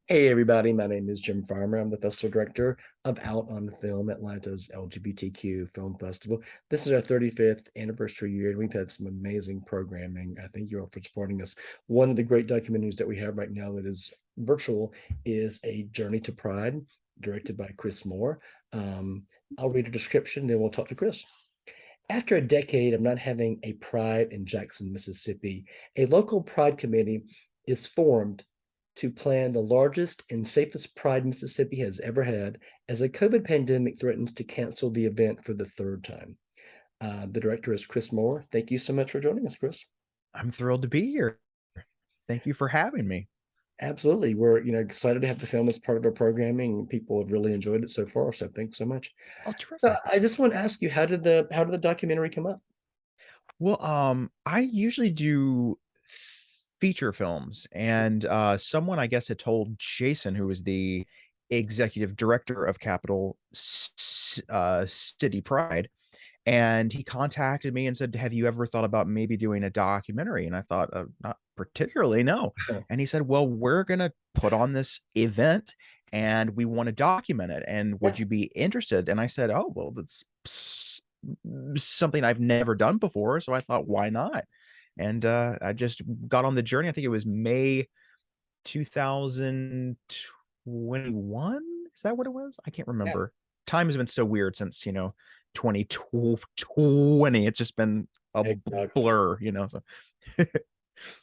Hey everybody, my name is Jim Farmer. I'm the festival director of Out on Film, Atlanta's LGBTQ film festival. This is our 35th anniversary year, and we've had some amazing programming. I thank you all for supporting us. One of the great documentaries that we have right now that is virtual is A Journey to Pride, directed by Chris Moore. I'll read a description, then we'll talk to Chris. After a decade of not having a pride in Jackson, Mississippi, a local pride committee is formed to plan the largest and safest pride Mississippi has ever had as a COVID pandemic threatens to cancel the event for the third time. The director is Chris Moore. Thank you so much for joining us, Chris. I'm thrilled to be here. Thank you for having me. Absolutely. We're excited to have the film as part of our programming. People have really enjoyed it so far. So thanks so much. Oh, So terrific. I just want to ask you, how did the documentary come up? Well, I usually do feature films, and someone I guess had told Jason, who was the executive director of Capital City Pride, and he contacted me and said, "Have you ever thought about maybe doing a documentary?" And I thought, "Not particularly, no." And he said, "Well, we're gonna put on this event, and we want to document it. And Yeah. would you be interested?" And I said, "Oh, well, that's something I've never done before." So I thought, why not? And I just got on the journey. I think it was May 2021. Is that what it was? I can't Yeah. remember. Time has been so weird since, 2020. It's just been a Exactly. blur. So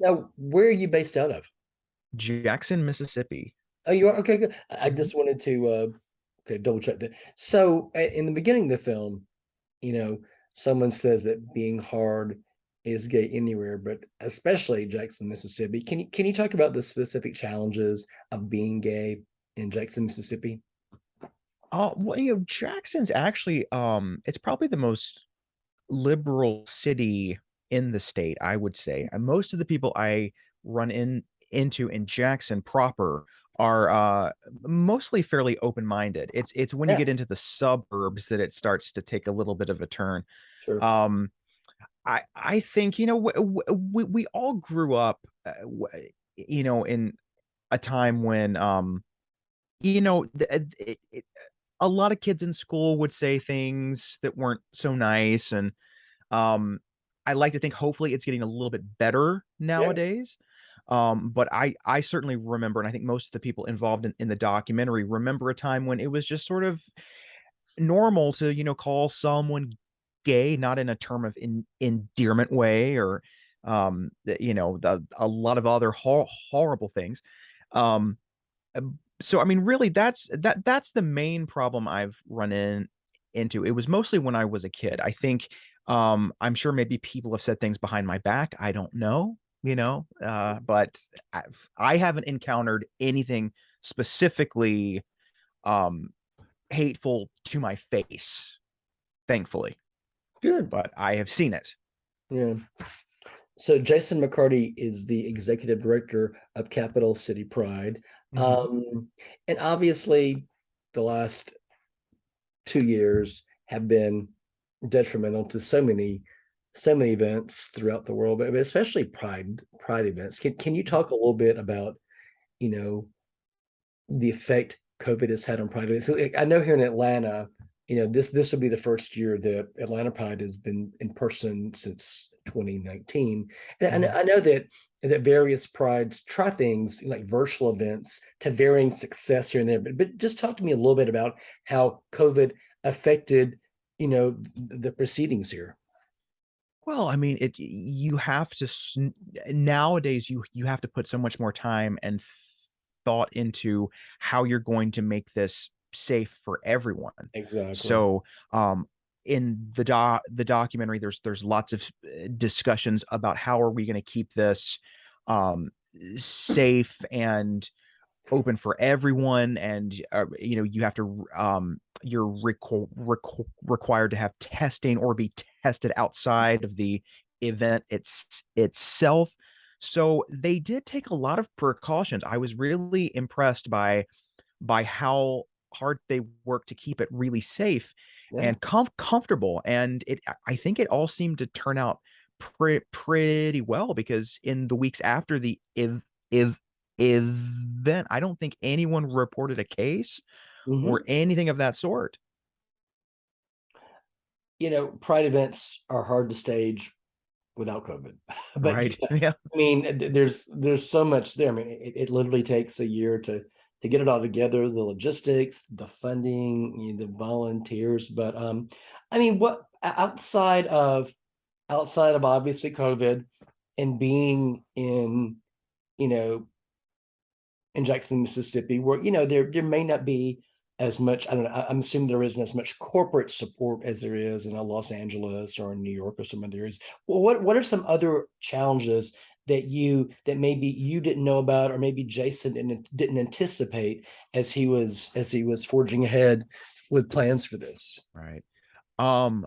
Now, where are you based out of? Jackson, Mississippi. Oh, you are? Okay, good. I Mhm. just wanted to okay, double check that. So in the beginning of the film, you know, someone says that being hard is gay anywhere, but especially Jackson, Mississippi. Can you talk about the specific challenges of being gay in Jackson, Mississippi? Oh, well, Jackson's actually it's probably the most liberal city in the state, I would say. And most of the people I run into in Jackson proper are mostly fairly open-minded. It's when you Yeah, get into the suburbs that it starts to take a little bit of a turn. sure. Um, I think we all grew up, in a time when a lot of kids in school would say things that weren't so nice, and um, I like to think hopefully it's getting a little bit better Yeah, nowadays. But I certainly remember, and I think most of the people involved in the documentary remember a time when it was just sort of normal to, call someone gay, not in a term of endearment way or, a lot of other horrible things. Um, so I mean, really, that's the main problem I've run into. It was mostly when I was a kid. I think I'm sure maybe people have said things behind my back. I don't know, but I haven't encountered anything specifically um hateful to my face, thankfully, good. but I have seen it. Yeah. So Jason McCarty is the executive director of Capital City Pride. Mhm. Um, and obviously the last 2 years have been detrimental to so many events throughout the world, but especially pride events. Can you talk a little bit about, you know, the effect COVID has had on pride events? So like, I know here in Atlanta, this will be the first year that Atlanta Pride has been in person since 2019. And Mhm. I know that various prides try things like virtual events to varying success here and there. But just talk to me a little bit about how COVID affected, the proceedings here. Well, I mean, you have to nowadays you have to put so much more time and thought into how you're going to make this safe for everyone. Exactly. So, in the documentary, there's lots of discussions about how are we going to keep this um safe and open for everyone, and you have to you're required to have testing or be tested outside of the event itself. So they did take a lot of precautions. I was really impressed by how hard they work to keep it really safe Yeah. and comfortable. And I think it all seemed to turn out pretty well, because in the weeks after the event. I don't think anyone reported a case or Hmm. anything of that sort. Pride events are hard to stage without COVID. But Right. Yeah. I mean, there's so much there. I mean, it literally takes a year to get it all together, the logistics, the funding, the volunteers. But I mean, what outside of obviously COVID and being you know, in Jackson, Mississippi, where there may not be as much. I don't know. I'm assuming there isn't as much corporate support as there is in Los Angeles or in New York or some other areas. Well, what are some other challenges that maybe you didn't know about, or maybe Jason didn't anticipate as he was forging ahead with plans for this? Right. Um,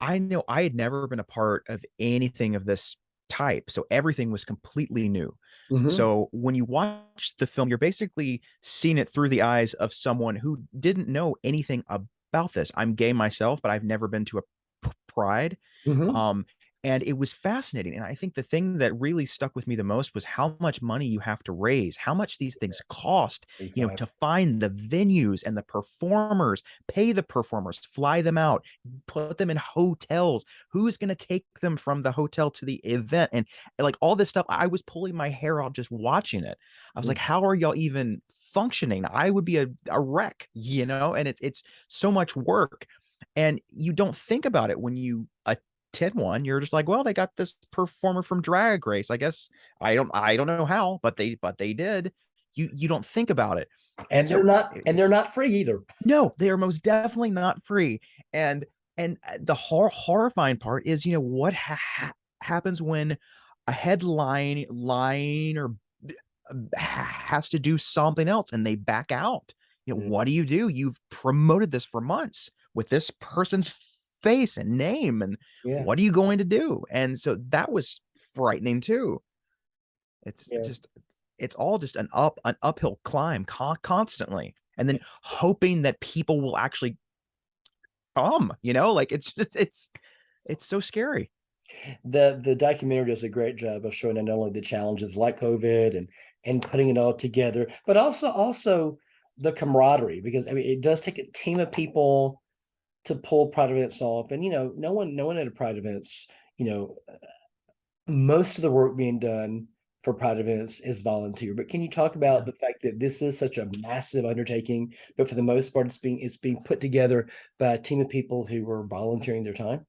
I know I had never been a part of anything of this type, so everything was completely new. Hmm. So when you watch the film, you're basically seeing it through the eyes of someone who didn't know anything about this. I'm gay myself, but I've never been to a pride. Hmm. Um, and it was fascinating. And I think the thing that really stuck with me the most was how much money you have to raise, how much these things cost, to find the venues and the performers, pay the performers, fly them out, put them in hotels. Who's going to take them from the hotel to the event? And like all this stuff, I was pulling my hair out just watching it. I was like, how are y'all even functioning? I would be a wreck, and it's so much work. And you don't think about it when you attend one. You're just like, well, they got this performer from Drag Race. I guess I don't know how, but they did. You don't think about it. And And they're so not and they're not free either. no, they are most definitely not free. And the horrifying part is, what happens when a headline line or has to do something else and they back out. What Mhm. do? You've promoted this for months with this person's face and name, and Yeah, what are you going to do? And so that was frightening too. It's yeah. just it's all just an uphill climb constantly, and then hoping that people will actually come. Like it's so scary. The documentary does a great job of showing not only the challenges like COVID and putting it all together, but also the camaraderie, because I mean it does take a team of people to pull pride events off. And no one at a pride events, you know, most of the work being done for pride events is volunteer. But can you talk about Yeah. the fact that this is such a massive undertaking, but for the most part it's being put together by a team of people who were volunteering their time?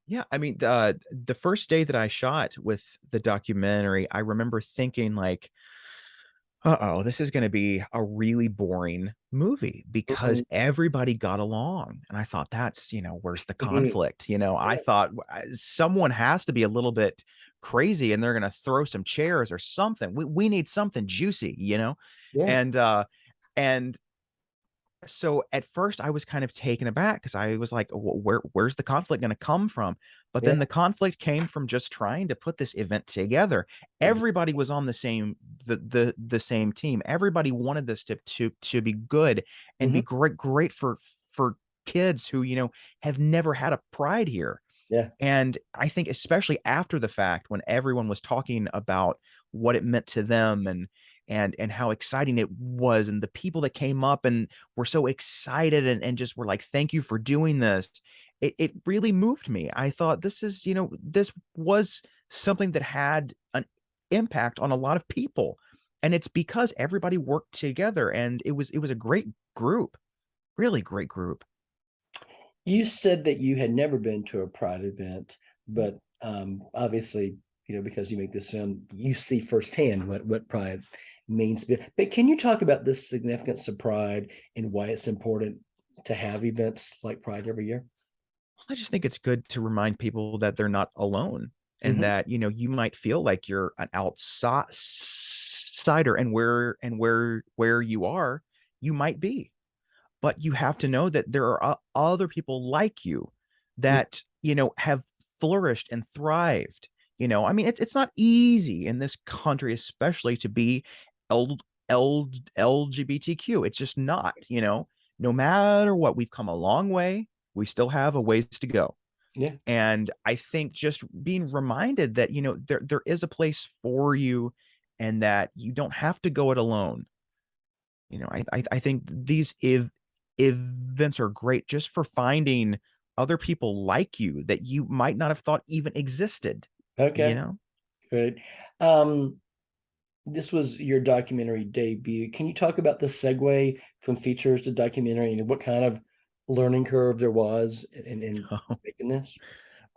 Yeah, I mean, the first day that I shot with the documentary, I remember thinking like, "Uh-oh, this is gonna be a really boring movie," because Mhm. everybody got along, and I thought, "That's, where's the Mhm. conflict?" I Yeah, thought, Someone has to be a little bit crazy, and they're gonna throw some chairs or something. We need something juicy," yeah. And, and so at first I was kind of taken aback because I was like, Where's the conflict going to come from?" But Yeah. then the conflict came from just trying to put this event together. Everybody was on the same team. Everybody wanted this to be good and be Mhm. great for kids who, have never had a pride here. Yeah. And I think especially after the fact, when everyone was talking about what it meant to them and how exciting it was, and the people that came up and were so excited and just were like, "Thank you for doing this." It really moved me. I thought this was something that had an impact on a lot of people. And it's because everybody worked together and it was a great group, really great group. You said that you had never been to a pride event, but obviously, because you make this film, you see firsthand what pride means. But can you talk about the significance of pride and why it's important to have events like Pride every year? I just think it's good to remind people that they're not alone and Hmm. that, you might feel like you're an outsider and where you are, you might be. But you have to know that there are other people like you that, have flourished and thrived. I mean, it's not easy in this country, especially to be L, LGBTQ. It's just not, no matter what, we've come a long way. We still have a ways to go. Yeah. And I think just being reminded that, there is a place for you and that you don't have to go it alone. I think these events are great just for finding other people like you that you might not have thought even existed, you Okay, know? good. Um, this was your documentary debut. Can you talk about the segue from features to documentary and what kind of learning curve there was in making this?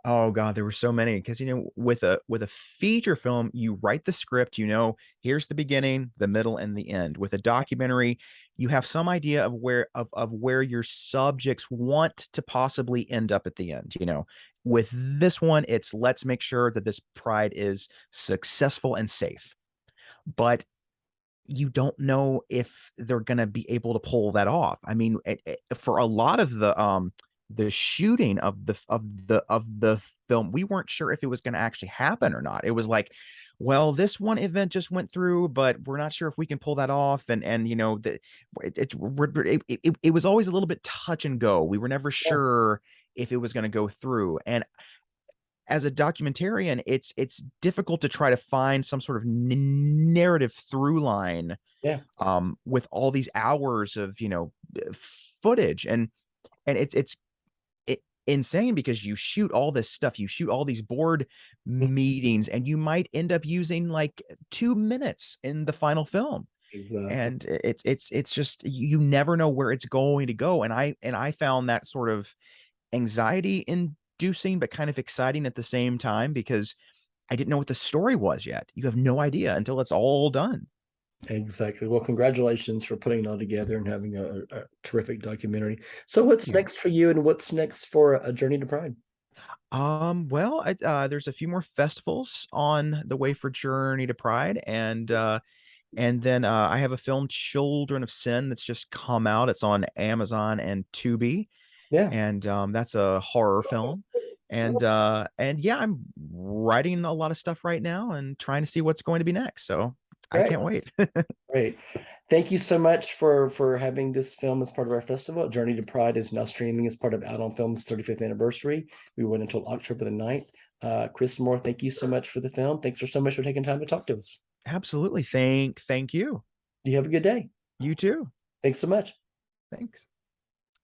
Oh God, there were so many because with a feature film, you write the script, here's the beginning, the middle, and the end. With a documentary, you have some idea of where your subjects want to possibly end up at the end. With this one, it's let's make sure that this pride is successful and safe. But you don't know if they're going to be able to pull that off. I mean, for a lot of the shooting of the film, we weren't sure if it was going to actually happen or not. It was like, well, this one event just went through, but we're not sure if we can pull that off. And it was always a little bit touch and go. We were never Yeah, sure if it was going to go through. And as a documentarian, it's difficult to try to find some sort of narrative through line yeah, with all these hours of footage, and it's insane because you shoot all this stuff, you shoot all these board meetings, and you might end up using like 2 minutes in the final film, exactly. and it's just you never know where it's going to go, and I found that sort of anxiety inducing but kind of exciting at the same time because I didn't know what the story was yet. You have no idea until it's all done. Exactly. Well, congratulations for putting it all together and having a terrific documentary. So, Thank what's you. next for you, and what's next for A Journey to Pride? Well, there's a few more festivals on the way for Journey to Pride, and then I have a film, Children of Sin, that's just come out. It's on Amazon and Tubi, Yeah, and that's a horror film. And yeah, I'm writing a lot of stuff right now and trying to see what's going to be next. So I great, can't wait. great. Thank you so much for having this film as part of our festival. Journey to Pride is now streaming as part of Out on Film's 35th anniversary. We went until October the 9th. Chris Moore, thank you so much for the film. Thanks for so much for taking time to talk to us. Absolutely. Thank you. You have a good day. You too. Thanks so much. Thanks.